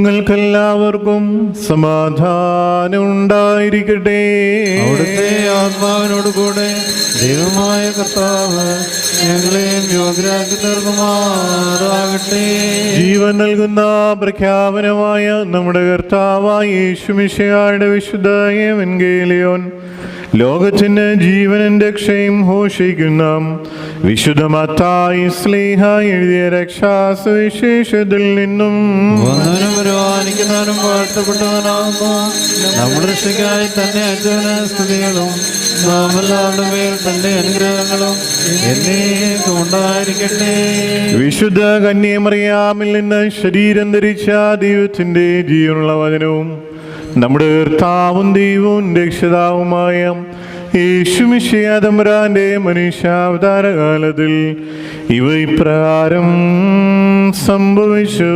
നിങ്ങൾക്കെല്ലാവർക്കും സമാധാനം ഉണ്ടായിരിക്കട്ടെ. അവിടുത്തെ ആത്മാവിനോട് കൂടെ ദൈവമായ കർത്താവ് ഞങ്ങളെയും യോഗ്യരാക്കി തീർക്കുമാറാകട്ടെ. ജീവൻ നൽകുന്ന പ്രഖ്യാപനമായ നമ്മുടെ കർത്താവായ യേശുമിശിഹായുടെ വിശുദ്ധ എവൻഗേലിയോൻ ലോകത്തിന് ജീവനും രക്ഷയും ഘോഷിക്കുന്ന വിശുദ്ധ മത്തായി ശ്ലീഹ എഴുതിയ രക്ഷാസുവിശേഷത്തിൽ നിന്നും വന്നവനും വരുവാനിക്കുന്നവനും വാഴ്ത്തപ്പെട്ടവനാകുന്നു. നമ്മുടെ രക്ഷയ്ക്കായി തന്നെ അയച്ചവന് സ്തുതികളും നാമെല്ലാവരുടെ മേൽ തന്റെ അനുഗ്രഹങ്ങളും എന്നേക്കും ഉണ്ടായിരിക്കട്ടെ. വിശുദ്ധ കന്യമറിയാമിൽ നിന്ന് ശരീരം ധരിച്ച ദൈവത്തിന്റെ ജീവനുള്ള വചനവും നമ്മുടെ കർത്താവും ദൈവവും രക്ഷിതാവുമായ യേശുമിശിഹാ തമ്പുരാന്റെ മനുഷ്യാവതാരകാലത്തിൽ ഇവ ഇപ്രകാരം സംഭവിച്ചു.